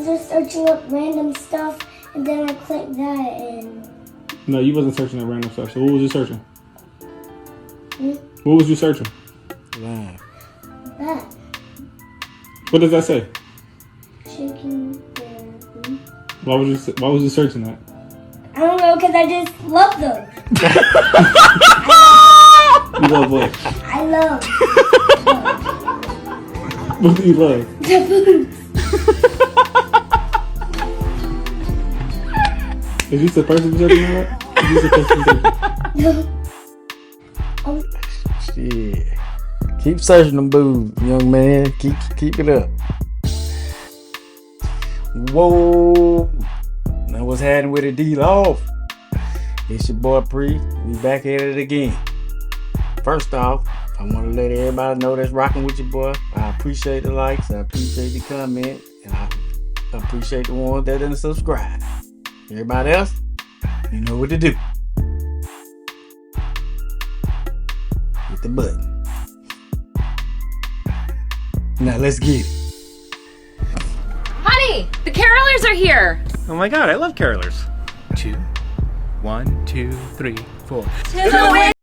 was just searching up random stuff, and then I clicked that, and... No, you wasn't searching up random stuff. So what was you searching? What was you searching? Wow. That. What does that say? Shaking the... Why was you searching that? I don't know, because I just love them. You love what? I love. What do you love? The boots. Is you supposed to be searching that? Is you supposed to be searching? No. Shit. Keep searching them boobs, young man. Keep it up. Whoa. Now what's happening with the Dloft? It's your boy Pree. We back at it again. First off, I want to let everybody know that's rocking with your boy. I appreciate the likes. I appreciate the comment. And I appreciate the ones that didn't subscribe. Everybody else, you know what to do. Hit the button. Now let's get it. Honey, the carolers are here. Oh my god, I love carolers. 2, 1, 2, 3, 4. To the wind.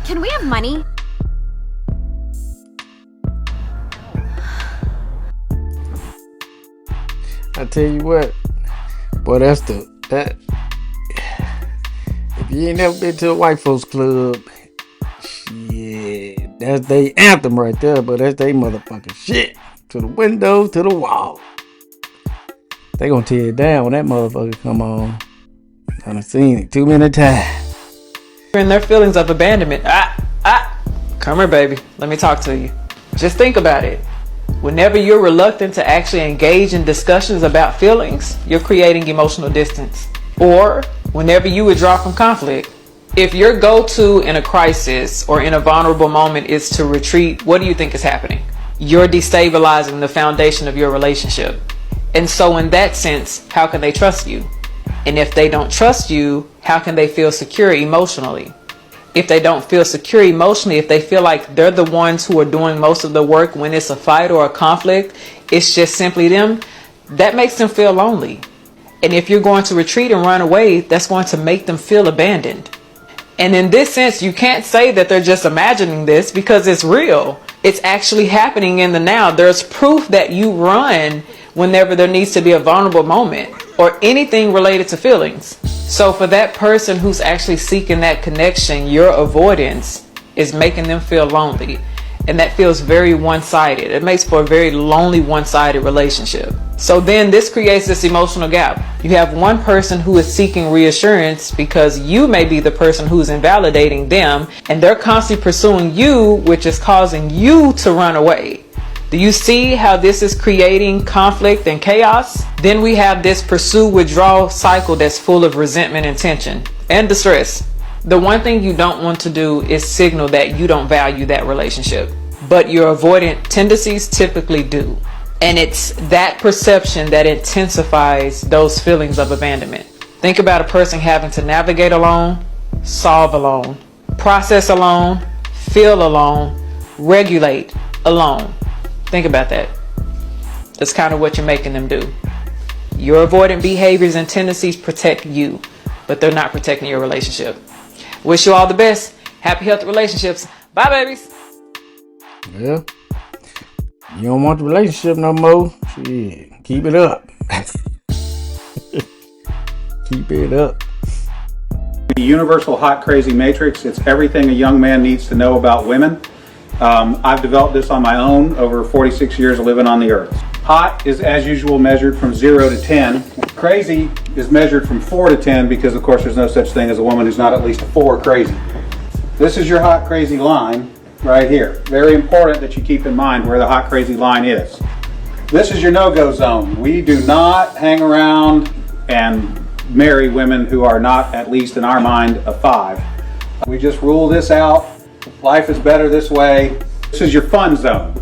Can we have money? I tell you what, boy, that if you ain't never been to a white folks club, shit, that's they anthem right there, but that's they motherfucking shit. To the window, to the wall. They gonna tear it down when that motherfucker come on. I done seen it too many times. In their feelings of abandonment. Come here, baby. Let me talk to you. Just think about it. Whenever you're reluctant to actually engage in discussions about feelings, you're creating emotional distance. Or whenever you withdraw from conflict, if your go-to in a crisis or in a vulnerable moment is to retreat, what do you think is happening? You're destabilizing the foundation of your relationship. And so in that sense, how can they trust you? And if they don't trust you, how can they feel secure emotionally? If they don't feel secure emotionally, if they feel like they're the ones who are doing most of the work when it's a fight or a conflict, it's just simply them, that makes them feel lonely. And if you're going to retreat and run away, that's going to make them feel abandoned. And in this sense, you can't say that they're just imagining this because it's real. It's actually happening in the now. There's proof that you run whenever there needs to be a vulnerable moment or anything related to feelings. So for that person who's actually seeking that connection, your avoidance is making them feel lonely. And that feels very one-sided. It makes for a very lonely, one-sided relationship. So then this creates this emotional gap. You have one person who is seeking reassurance because you may be the person who's invalidating them, and they're constantly pursuing you, which is causing you to run away. Do you see how this is creating conflict and chaos? Then we have this pursue-withdrawal cycle that's full of resentment and tension and distress. The one thing you don't want to do is signal that you don't value that relationship, but your avoidant tendencies typically do. And it's that perception that intensifies those feelings of abandonment. Think about a person having to navigate alone, solve alone, process alone, feel alone, regulate alone. Think about that. That's kind of what you're making them do. Your avoidant behaviors and tendencies protect you, but they're not protecting your relationship. Wish you all the best. Happy, healthy relationships. Bye, babies. Well, You don't want the relationship no more? Shit, keep it up. Keep it up. The universal hot crazy matrix, it's everything a young man needs to know about women. I've developed this on my own over 46 years of living on the earth. Hot is as usual measured from 0 to 10. Crazy is measured from 4 to 10 because of course there's no such thing as a woman who's not at least a 4 crazy. This is your hot crazy line right here. Very important that you keep in mind where the hot crazy line is. This is your no-go zone. We do not hang around and marry women who are not, at least in our mind, a 5. We just rule this out. Life is better this way. This is your fun zone.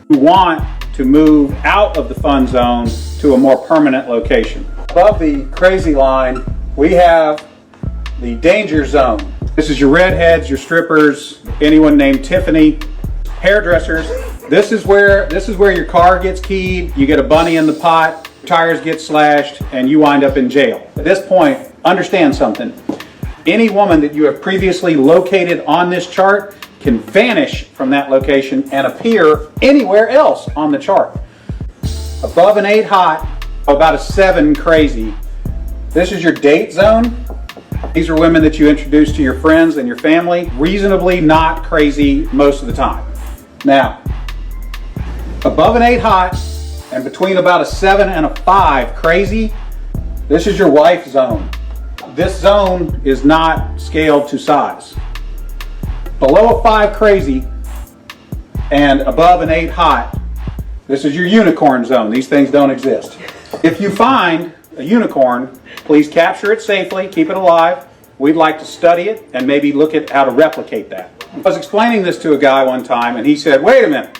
You want to move out of the fun zone to a more permanent location. Above the crazy line, we have the danger zone. This is your redheads, your strippers, anyone named Tiffany, hairdressers. This is where your car gets keyed, you get a bunny in the pot, tires get slashed, and you wind up in jail. At this point, understand something. Any woman that you have previously located on this chart can vanish from that location and appear anywhere else on the chart. Above an 8 hot, about a 7 crazy. This is your date zone. These are women that you introduce to your friends and your family, reasonably not crazy most of the time. Now, above an 8 hot and between about a 7 and a 5 crazy, this is your wife zone. This zone is not scaled to size. Below a 5 crazy and above an 8 hot, this is your unicorn zone. These things don't exist. If you find a unicorn, please capture it safely, keep it alive. We'd like to study it and maybe look at how to replicate that. I was explaining this to a guy one time and he said, wait a minute.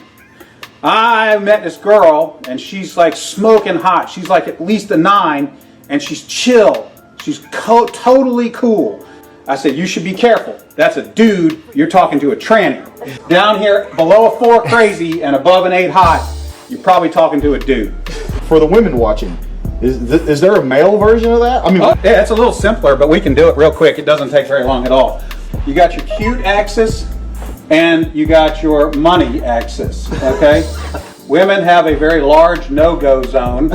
I met this girl and she's like smoking hot. She's like at least a 9 and she's chill. She's totally cool. I said, you should be careful. That's a dude. You're talking to a tranny. Down here below a 4 crazy and above an 8 hot, you're probably talking to a dude. For the women watching, is there a male version of that? I mean, yeah, it's a little simpler, but we can do it real quick. It doesn't take very long at all. You got your cute axis and you got your money axis, okay? Women have a very large no-go zone.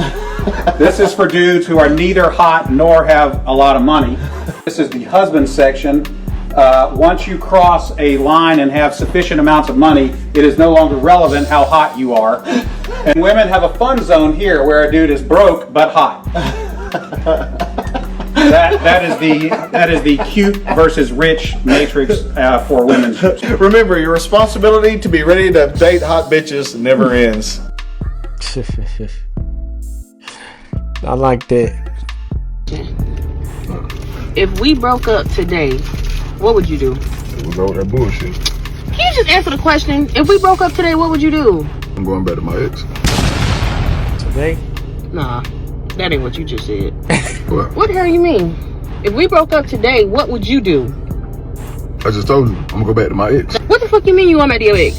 This is for dudes who are neither hot nor have a lot of money. This is the husband section. Once you cross a line and have sufficient amounts of money, it is no longer relevant how hot you are. And women have a fun zone here where a dude is broke but hot. That is the cute versus rich matrix for women. remember, your responsibility to be ready to date hot bitches never ends. I like that. If we broke up today, what would you do? We'll go with that bullshit. Can you just answer the question? If we broke up today, what would you do? I'm going back to my ex. Today? Nah, that ain't what you just said. What? What the hell you mean? If we broke up today, what would you do? I just told you, I'm gonna go back to my ex. What the fuck you mean you want back to your ex?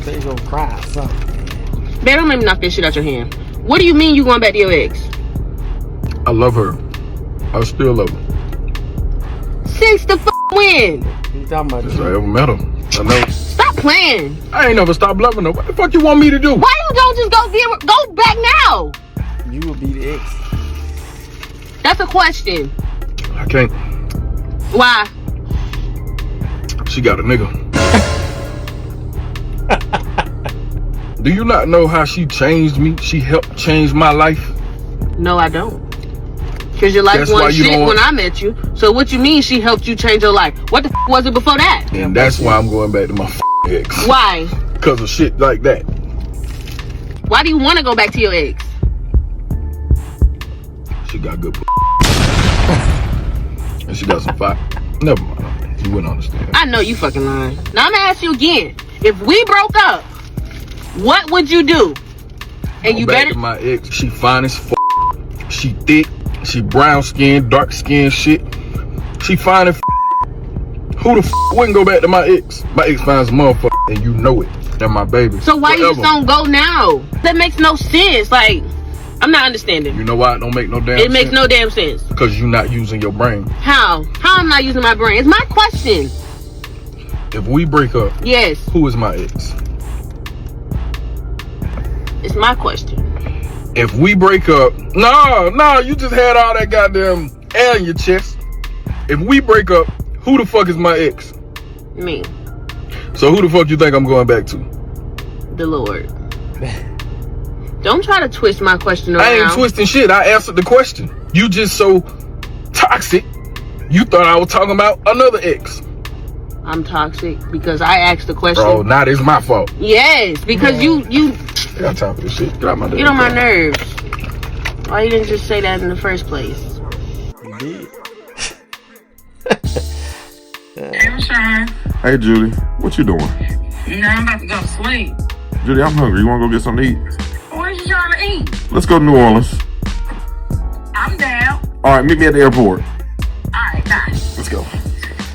They gonna cry or something. Man, don't let me knock that shit out your hand. What do you mean you going back to your ex? I love her. I still love her. Since the when? You talking about Since I ever met her. I know. Stop playing. I ain't never stopped loving her. What the fuck you want me to do? Why you don't just go back now? you will be the ex. That's a question. I can't. Why? She got a nigga. Do you not know how she changed me? She helped change my life. No, I don't. Because your life That's why was you shit don't- when I met you. So what you mean she helped you change your life? What the was it before that? And that's why I'm going back to my ex. Why? Because of shit like that. Why do you want to go back to your ex? She got good and she got some fire. Never mind. You wouldn't understand. I know you fucking lying. Now I'm gonna ask you again. If we broke up, what would you do? And you back better. to my ex. She fine as f. She thick. She brown skin, dark skin shit. She fine as f. Who the f wouldn't go back to my ex? My ex finds a motherfucker, and you know it. They're my baby. So why you just Forever. don't go now? That makes no sense. Like, I'm not understanding. You know why it don't make no damn sense? It makes no damn sense. Because you're not using your brain. How? How am I not using my brain? It's my question. If we break up, Yes. who is my ex? It's my question. If we break up, no, you just had all that goddamn air in your chest. If we break up, who the fuck is my ex? Me. So who the fuck you think I'm going back to? The Lord. Don't try to twist my question around. I ain't twisting shit. I answered the question. You just so toxic. You thought I was talking about another ex. I'm toxic because I asked the question. Bro, now it's my fault. Yes, because you I got time for this shit. Get out my get on my nerves. Why you didn't just say that in the first place? You did. Hey, Rashawn. Hey, Judy, what you doing? Now I'm about to go to sleep. Judy, I'm hungry. You want to go get something to eat? What are you trying to eat? Let's go to New Orleans. I'm down. All right, meet me at the airport. All right, bye. Let's go.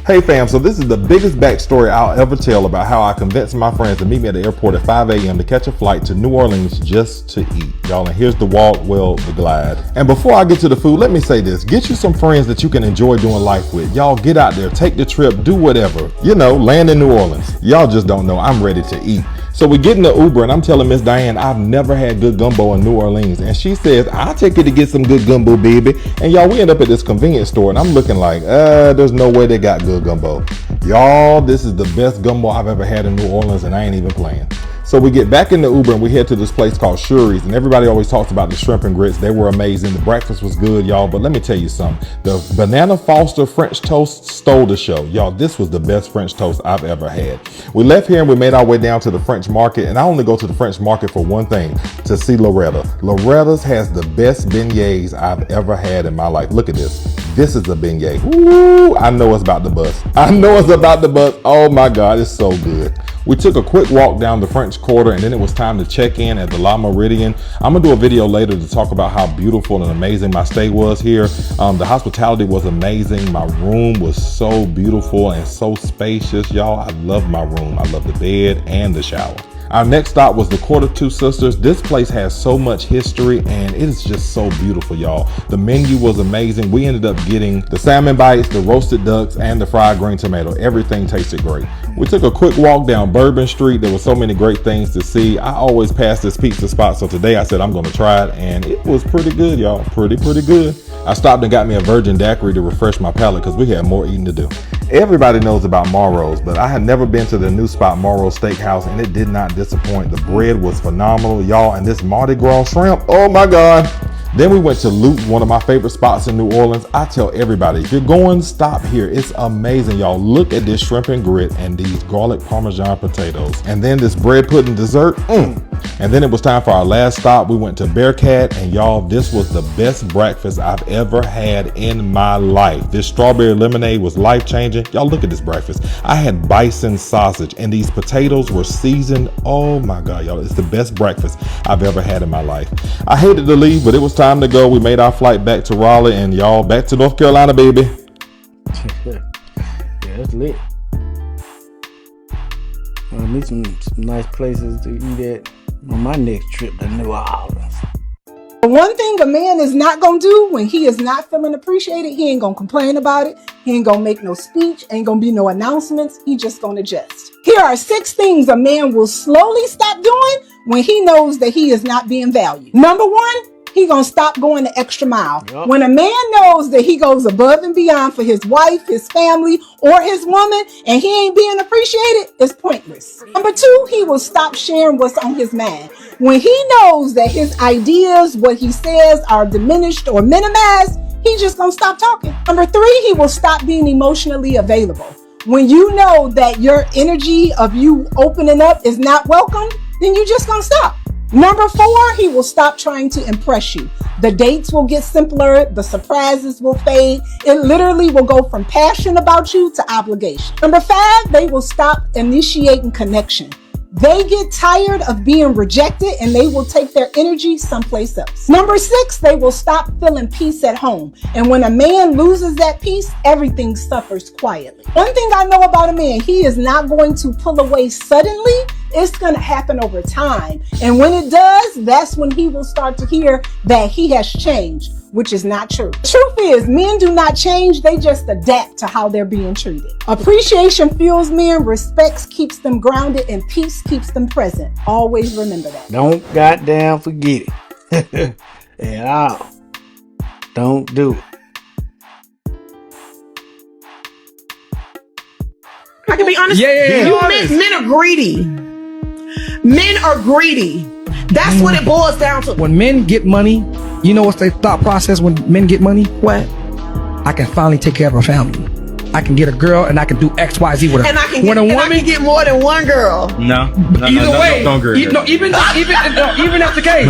Hey fam, so this is the biggest backstory I'll ever tell about how I convinced my friends to meet me at the airport at 5 a.m. to catch a flight to New Orleans just to eat. Y'all, and here's the walk, well, the glide. And before I get to the food, let me say this. Get you some friends that you can enjoy doing life with. Y'all get out there, take the trip, do whatever. You know, land in New Orleans. Y'all just don't know, I'm ready to eat. So we get in the Uber and I'm telling Miss Diane, I've never had good gumbo in New Orleans. And she says, I'll take you to get some good gumbo, baby. And y'all, we end up at this convenience store and I'm looking like, there's no way they got good gumbo. Y'all, this is the best gumbo I've ever had in New Orleans and I ain't even playing. So we get back in the Uber and we head to this place called Shuri's, and everybody always talks about the shrimp and grits. They were amazing. The breakfast was good, y'all. But let me tell you something. The Banana Foster French toast stole the show. Y'all, this was the best French toast I've ever had. We left here and we made our way down to the French market, and I only go to the French market for one thing, to see Loretta. Loretta's has the best beignets I've ever had in my life. Look at this. This is a beignet. Ooh, I know it's about to bust. I know it's about to bust. Oh my God, it's so good. We took a quick walk down the French Quarter and then it was time to check in at the La Meridian. I'm gonna do a video later to talk about how beautiful and amazing my stay was here. The hospitality was amazing. My room was so beautiful and so spacious. Y'all, I love my room. I love the bed and the shower. Our next stop was the Court of Two Sisters. This place has so much history and it is just so beautiful, y'all. The menu was amazing. We ended up getting the salmon bites, the roasted ducks, and the fried green tomato. Everything tasted great. We took a quick walk down Bourbon Street. There were so many great things to see. I always pass this pizza spot, so today I said I'm gonna try it and it was pretty good, y'all. Pretty good. I stopped and got me a virgin daiquiri to refresh my palate because we had more eating to do. Everybody knows about Morrow's, but I had never been to the new spot Morrow's Steakhouse and it did not disappoint. The bread was phenomenal, y'all, and this Mardi Gras shrimp, oh my God. Then we went to Loot, one of my favorite spots in New Orleans. I tell everybody, if you're going, stop here. It's amazing, y'all. Look at this shrimp and grit and these garlic Parmesan potatoes. And then this bread pudding dessert. And then it was time for our last stop. We went to Bearcat, and y'all, this was the best breakfast I've ever had in my life. This strawberry lemonade was life-changing. Y'all, look at this breakfast. I had bison sausage, and these potatoes were seasoned. Oh my God, y'all, it's the best breakfast I've ever had in my life. I hated to leave, but it was time to go. We made our flight back to Raleigh, and y'all, back to North Carolina, baby. Yeah, that's lit. I'll meet some nice places to eat at on my next trip to New Orleans. One thing a man is not gonna do when he is not feeling appreciated, he ain't gonna complain about it. He ain't gonna make no speech, ain't gonna be no announcements. He just gonna adjust. Here are 6 things a man will slowly stop doing when he knows that he is not being valued. Number 1, he gonna stop going the extra mile. Yep. When a man knows that he goes above and beyond for his wife, his family, or his woman, and he ain't being appreciated, it's pointless. Number 2, he will stop sharing what's on his mind. When he knows that his ideas, what he says are diminished or minimized, he just gonna stop talking. Number 3, he will stop being emotionally available. When you know that your energy of you opening up is not welcome, then you just gonna stop. Number 4, he will stop trying to impress you. The dates will get simpler. The surprises will fade. It literally will go from passion about you to obligation. Number 5, they will stop initiating connection. They get tired of being rejected and they will take their energy someplace else. Number 6, they will stop feeling peace at home. And when a man loses that peace, everything suffers quietly. One thing I know about a man, he is not going to pull away suddenly. It's going to happen over time. And when it does, that's when he will start to hear that he has changed. which is not true. Truth is, men do not change, they just adapt to how they're being treated. Appreciation fuels men, respect keeps them grounded, and peace keeps them present. Always remember that. Don't goddamn forget it. At all. Don't do it. I can be honest. Men are greedy. Men are greedy. That's what it boils down to. When men get money, you know what's their thought process when men get money? What? I can finally take care of a family. I can get a girl and I can do X, Y, Z with her. And I can get more than one girl. Either way, even that's the case.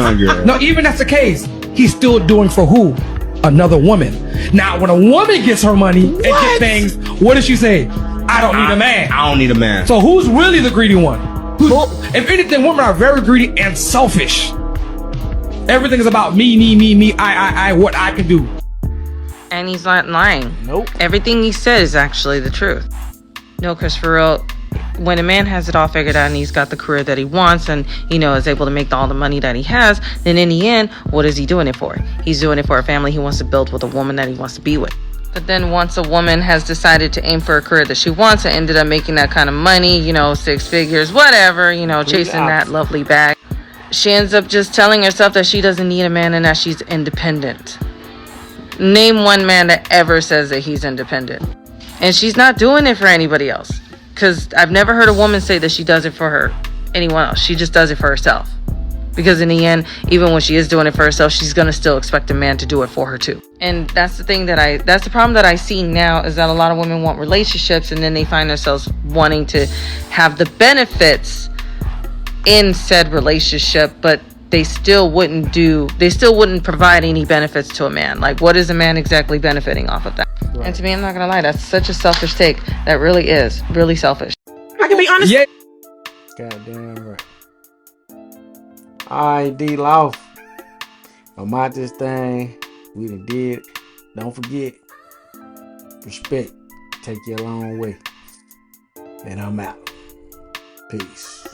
Even that's the case, he's still doing for who? Another woman. Now, when a woman gets her money and gets things, what does she say? I don't need a man. I don't need a man. So who's really the greedy one? If anything, women are very greedy and selfish. Everything is about me, I, what I can do. And he's not lying. Nope. Everything he said is actually the truth. No, Chris, for real, when a man has it all figured out and he's got the career that he wants and, is able to make all the money that he has, then in the end, what is he doing it for? He's doing it for a family he wants to build with a woman that he wants to be with. But then once a woman has decided to aim for a career that she wants and ended up making that kind of money, 6 figures, whatever, chasing that lovely bag, she ends up just telling herself that she doesn't need a man and that she's independent. Name one man that ever says that he's independent. And she's not doing it for anybody else. Because I've never heard a woman say that she does it for anyone else. She just does it for herself. Because in the end, even when she is doing it for herself, she's going to still expect a man to do it for her too. And that's the thing that's the problem that I see now, is that a lot of women want relationships and then they find themselves wanting to have the benefits in said relationship, but they still wouldn't provide any benefits to a man. Like, what is a man exactly benefiting off of that? Right. And to me, I'm not going to lie, that's such a selfish take. That really is really selfish. I can be honest. Yeah. Goddamn right. Alright, Dloft. I'm out this thing. We done did. Don't forget. Respect. Take you a long way. And I'm out. Peace.